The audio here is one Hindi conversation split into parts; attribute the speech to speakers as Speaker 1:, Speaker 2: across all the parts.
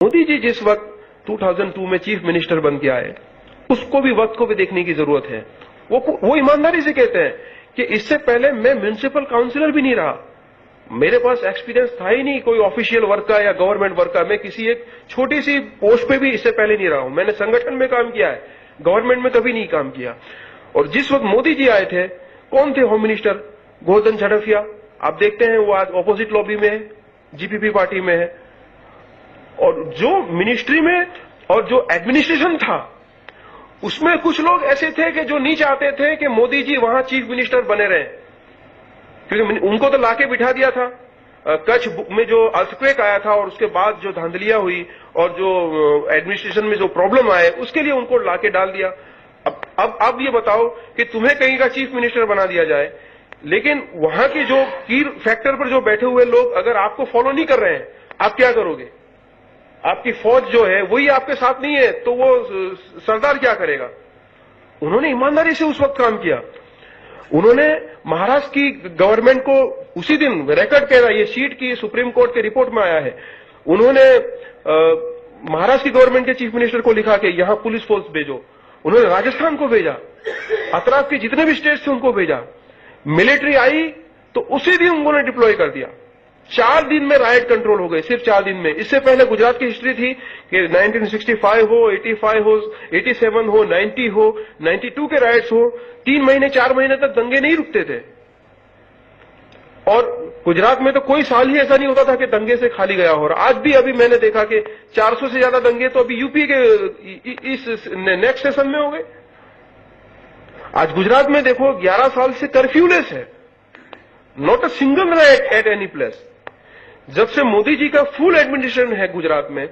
Speaker 1: मोदी जी जिस वक्त 2002 में चीफ मिनिस्टर बन के आए, उसको भी वक्त को भी देखने की जरूरत है। वो ईमानदारी से कहते हैं कि इससे पहले मैं म्युनिसिपल काउंसिलर भी नहीं रहा, मेरे पास एक्सपीरियंस था ही नहीं कोई ऑफिशियल वर्क का या गवर्नमेंट वर्क का, मैं किसी एक छोटी सी पोस्ट पे भी इससे पहले नहीं रहा हूं। मैंने संगठन में काम किया है, गवर्नमेंट में कभी नहीं काम किया। और जिस वक्त मोदी जी आए थे, कौन थे होम मिनिस्टर? गोवर्धन झड़फिया। आप देखते हैं वो आज ऑपोजिट लॉबी में है, जीपीपी पार्टी में है। और जो मिनिस्ट्री में और जो एडमिनिस्ट्रेशन था, उसमें कुछ लोग ऐसे थे कि जो नहीं चाहते थे कि मोदी जी वहां चीफ मिनिस्टर बने रहे, क्योंकि उनको तो लाके बिठा दिया था। कच्छ में जो अर्थक्वेक आया था और उसके बाद जो धांधलियां हुई और जो एडमिनिस्ट्रेशन में जो प्रॉब्लम आए, उसके लिए उनको लाके डाल दिया। अब ये बताओ कि तुम्हें कहीं का चीफ मिनिस्टर बना दिया जाए, लेकिन वहां के जो की फैक्टर पर जो बैठे हुए लोग अगर आपको फॉलो नहीं कर रहे हैं, आप क्या करोगे? आपकी फौज जो है वही आपके साथ नहीं है, तो वो सरदार क्या करेगा? उन्होंने ईमानदारी से उस वक्त काम किया। उन्होंने महाराष्ट्र की गवर्नमेंट को उसी दिन रिकॉर्ड कह रहा, ये सीट की सुप्रीम कोर्ट के रिपोर्ट में आया है, उन्होंने महाराष्ट्र की गवर्नमेंट के चीफ मिनिस्टर को लिखा कि यहां पुलिस फोर्स भेजो। उन्होंने राजस्थान को भेजा, अतराफ के जितने भी स्टेट्स थे उनको भेजा। मिलिट्री आई तो उसी दिन उन्होंने डिप्लॉय कर दिया। 4 दिन में राइट कंट्रोल हो गए, सिर्फ 4 दिन में। इससे पहले गुजरात की हिस्ट्री थी कि 1965 हो, 85 हो, 87 हो, 90 हो, 92 के राइट्स हो, 3 महीने 4 महीने तक दंगे नहीं रुकते थे। और गुजरात में तो कोई साल ही ऐसा नहीं होता था कि दंगे से खाली गया हो। आज भी अभी मैंने देखा कि 400 से ज्यादा दंगे तो अभी यूपी के इस नेक्स्ट सेशन में हो गए। आज गुजरात में देखो 11 साल से कर्फ्यूलेस है, not a single right at any place. जब से मोदी जी का फुल एडमिनिस्ट्रेशन है गुजरात में,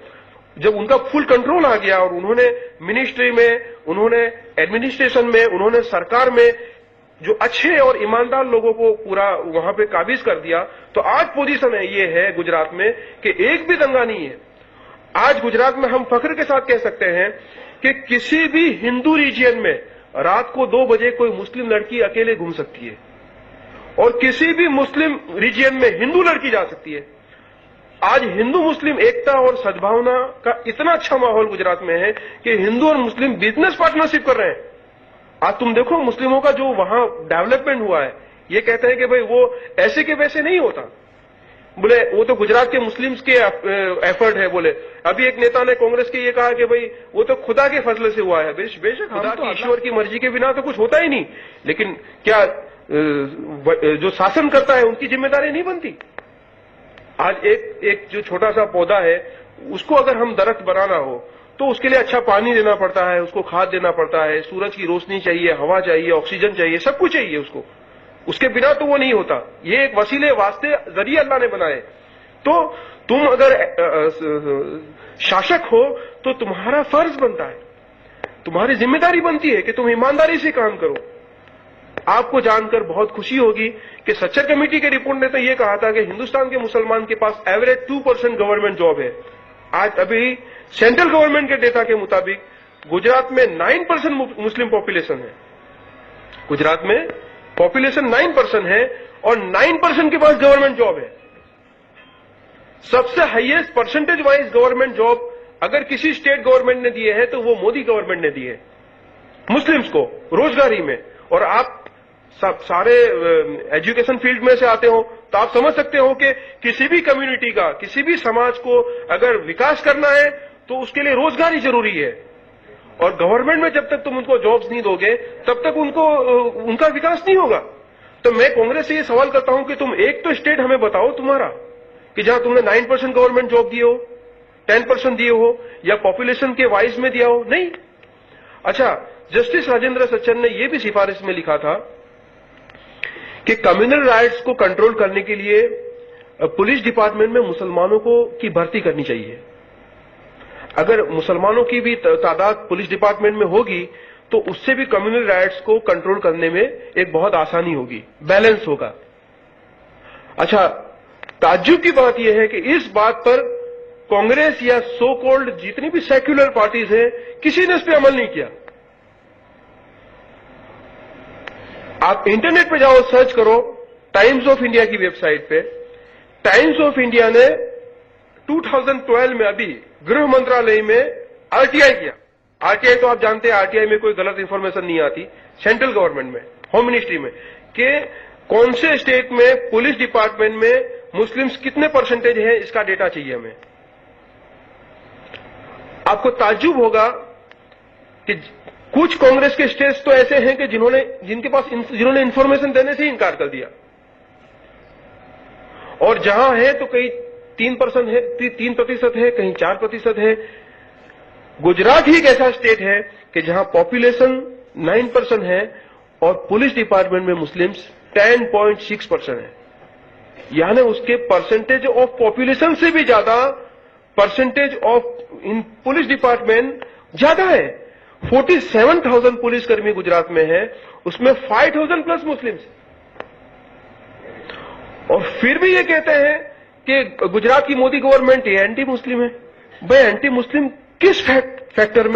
Speaker 1: जब उनका फुल कंट्रोल आ गया और उन्होंने मिनिस्ट्री में, उन्होंने एडमिनिस्ट्रेशन में, उन्होंने सरकार में जो अच्छे और ईमानदार लोगों को पूरा वहां पे काबिज कर दिया, तो आज पोजीशन है ये है गुजरात में कि एक भी दंगा नहीं है। आज गुजरात में हम फख्र के साथ कह सकते हैं कि किसी भी हिंदू रीजियन में रात को 2 बजे कोई मुस्लिम लड़की अकेले घूम सकती है और किसी भी मुस्लिम रीजियन में हिंदू लड़की जा सकती है। आज हिंदू मुस्लिम एकता और सद्भावना का इतना अच्छा माहौल गुजरात में है कि हिंदू और मुस्लिम बिजनेस पार्टनरशिप कर रहे हैं। आज तुम देखो मुस्लिमों का जो वहां डेवलपमेंट हुआ है, ये कहते हैं कि भाई वो ऐसे के वैसे नहीं होता, बोले वो तो गुजरात के मुस्लिम्स के एफर्ट है। बोले अभी एक नेता ने कांग्रेस के ये कहा कि भाई वो तो खुदा के फैसले से हुआ है। बेशक खुदा की ईश्वर की मर्जी के बिना तो कुछ होता ही नहीं, लेकिन क्या जो शासन करता है उनकी जिम्मेदारी नहीं बनती? आज एक जो छोटा सा पौधा है, उसको अगर हम दरख्त बनाना हो तो उसके लिए अच्छा पानी देना पड़ता है, उसको खाद देना पड़ता है, सूरज की रोशनी चाहिए, हवा चाहिए, ऑक्सीजन चाहिए, सब कुछ चाहिए उसको। उसके बिना तो वो नहीं होता। ये एक वसीले वास्ते जरिए अल्लाह ने बनाए। तो तुम अगर शासक हो तो तुम्हारा फर्ज बनता है, तुम्हारी जिम्मेदारी बनती है कि तुम ईमानदारी से काम करो। आपको जानकर बहुत खुशी होगी कि सच्चर कमेटी के रिपोर्ट ने तो यह कहा था कि हिंदुस्तान के मुसलमान के पास एवरेज 2% गवर्नमेंट जॉब है। आज अभी सेंट्रल गवर्नमेंट के डेटा के मुताबिक गुजरात में 9% मुस्लिम पॉपुलेशन है। गुजरात में पॉपुलेशन 9% है और 9% के पास गवर्नमेंट जॉब है। सबसे highest percentage wise government job अगर किसी स्टेट गवर्नमेंट ने दिए हैं तो वो मोदी गवर्नमेंट ने दिए मुस्लिम्स को रोजगारी में। और आप सब सारे एजुकेशन फील्ड में से आते हो तो आप समझ सकते हो कि किसी भी कम्युनिटी का, किसी भी समाज को अगर विकास करना है तो उसके लिए रोजगारी जरूरी है। और गवर्नमेंट में जब तक तुम उनको जॉब्स नहीं दोगे तब तक उनका विकास नहीं होगा। तो मैं कांग्रेस से ये सवाल करता हूं कि तुम एक तो स्टेट हमें बताओ तुम्हारा कि जहां तुमने 9% गवर्नमेंट जॉब दिए हो, 10% दिए हो या पॉपुलेशन के वाइज में दिया हो। नहीं। अच्छा, जस्टिस राजेंद्र सच्चर ने यह भी सिफारिश में लिखा था कि कम्युनल राइट्स को कंट्रोल करने के लिए पुलिस डिपार्टमेंट में मुसलमानों की भर्ती करनी चाहिए। अगर मुसलमानों की भी तादाद पुलिस डिपार्टमेंट में होगी तो उससे भी कम्युनल राइट्स को कंट्रोल करने में एक बहुत आसानी होगी, बैलेंस होगा। अच्छा, ताज्जुब की बात यह है कि इस बात पर कांग्रेस या सो कॉल्ड जितनी भी सेक्युलर पार्टीज हैं, किसी ने इस पर अमल नहीं किया। आप इंटरनेट पे जाओ, सर्च करो टाइम्स ऑफ इंडिया की वेबसाइट पे। टाइम्स ऑफ इंडिया ने 2012 में अभी गृह मंत्रालय में आरटीआई किया। आरटीआई तो आप जानते हैं, आरटीआई में कोई गलत इंफॉर्मेशन नहीं आती, सेंट्रल गवर्नमेंट में, होम मिनिस्ट्री में, कि कौन से स्टेट में पुलिस डिपार्टमेंट में मुस्लिम्स कितने परसेंटेज है, इसका डेटा चाहिए हमें। आपको ताज्जुब होगा कि कुछ कांग्रेस के स्टेट्स तो ऐसे हैं कि जिन्होंने इंफॉर्मेशन देने से ही इनकार कर दिया, और जहां है तो कहीं 3% है, 3% है, कहीं 4% है। गुजरात ही एक ऐसा स्टेट है कि जहां पॉपुलेशन 9% है और पुलिस डिपार्टमेंट में मुस्लिम्स 10.6% है। यानी उसके परसेंटेज ऑफ पॉपुलेशन से भी ज्यादा percentage of in police department ज्यादा है। 47,000 पुलिसकर्मी गुजरात में है, उसमें 5,000 प्लस मुस्लिम्स। और फिर भी ये कहते हैं कि गुजरात की मोदी गवर्नमेंट ये एंटी मुस्लिम है। भाई एंटी मुस्लिम किस फैक्टर में